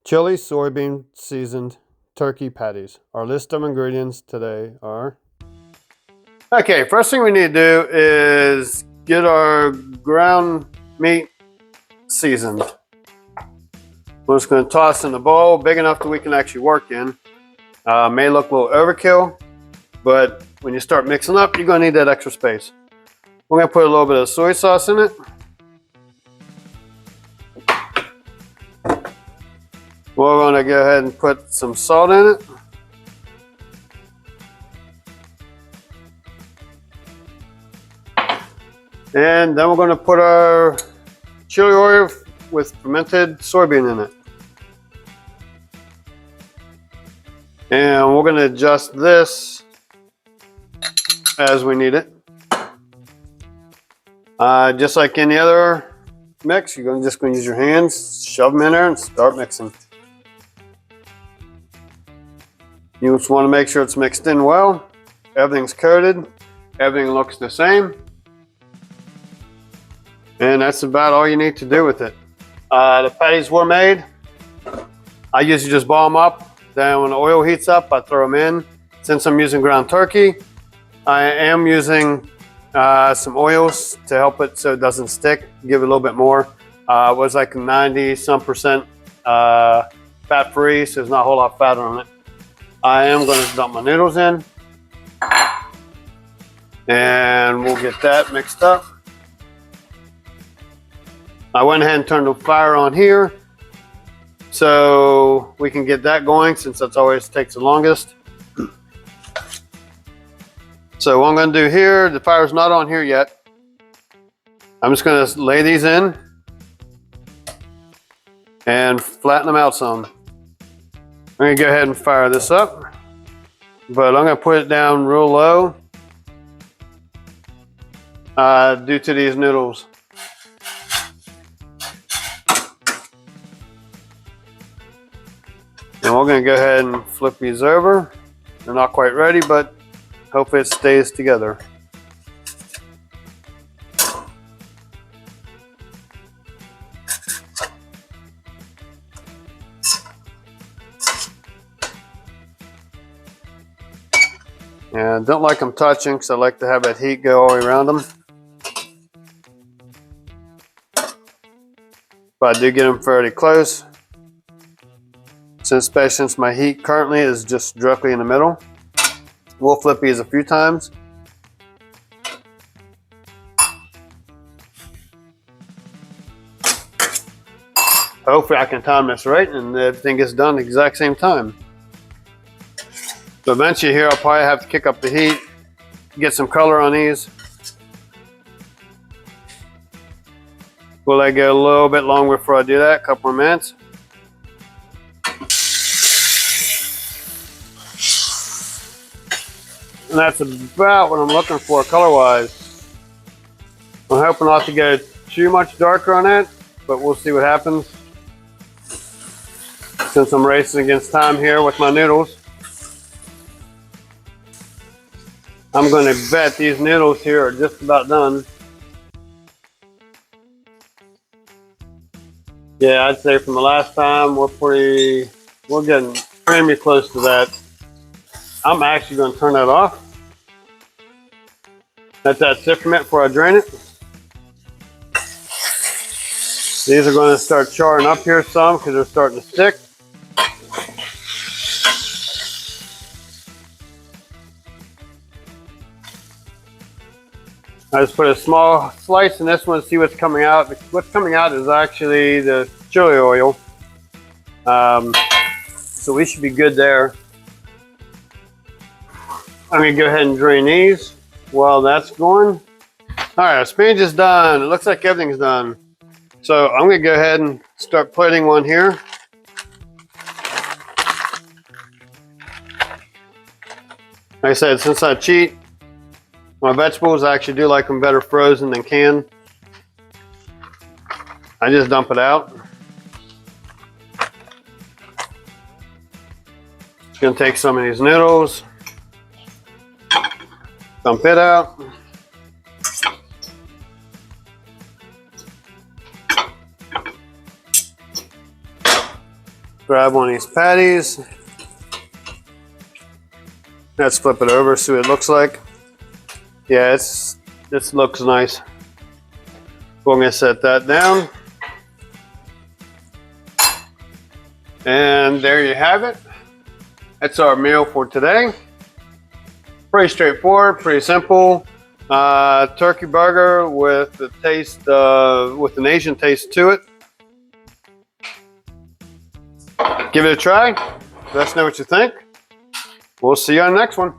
Chili soybean seasoned turkey patties. Our list of ingredients today are... Okay, first thing we need to do is get our ground meat seasoned. We're just going to toss in a bowl big enough that we can actually work in. May look a little overkill, but when you start mixing up, you're going to need that extra space. We're going to put a little bit of soy sauce in it. We're going to go ahead and put some salt in it. And then we're going to put our chili oil with fermented soybean in it. And we're going to adjust this as we need it. Just like any other mix, you're just going to use your hands, shove them in there, and start mixing. You just want to make sure it's mixed in well. Everything's coated. Everything looks the same. And that's about all you need to do with it. The patties were made. I usually just ball them up. Then when the oil heats up, I throw them in. Since I'm using ground turkey, I am using some oils to help it so it doesn't stick. Give it a little bit more. It was like 90-some% fat-free, so there's not a whole lot of fat on it. I am going to dump my noodles in. And we'll get that mixed up. I went ahead and turned the fire on here so we can get that going, since that's always takes the longest. So what I'm going to do here, the fire's not on here yet. I'm just going to lay these in and flatten them out some. I'm going to go ahead and fire this up, but I'm going to put it down real low due to these noodles. And we're going to go ahead and flip these over. They're not quite ready, but hopefully it stays together. And I don't like them touching because I like to have that heat go all the way around them. But I do get them fairly close. Especially since my heat currently is just directly in the middle. We'll flip these a few times. Hopefully I can time this right and everything gets done at the exact same time. So eventually here I'll probably have to kick up the heat, get some color on these. Will I go a little bit longer before I do that, a couple more minutes. And that's about what I'm looking for color-wise. I'm hoping not to go too much darker on it, but we'll see what happens. Since I'm racing against time here with my noodles. I'm going to bet these noodles here are just about done. Yeah, I'd say from the last time we're getting pretty close to that. I'm actually going to turn that off. Let that sit for a minute before I drain it. These are going to start charring up here some because they're starting to stick. I just put a small slice in this one to see what's coming out. What's coming out is actually the chili oil. So we should be good there. I'm going to go ahead and drain these while that's going. All right, our spinach is done. It looks like everything's done. So I'm going to go ahead and start plating one here. Like I said, since I cheat, my vegetables, I actually do like them better frozen than canned. I just dump it out. Just going to take some of these noodles. Dump it out. Grab one of these patties. Let's flip it over, see what it looks like. Yeah, this looks nice. We're gonna set that down. And there you have it. That's our meal for today. Pretty straightforward, pretty simple. Turkey burger with the taste, with an Asian taste to it. Give it a try. Let us know what you think. We'll see you on the next one.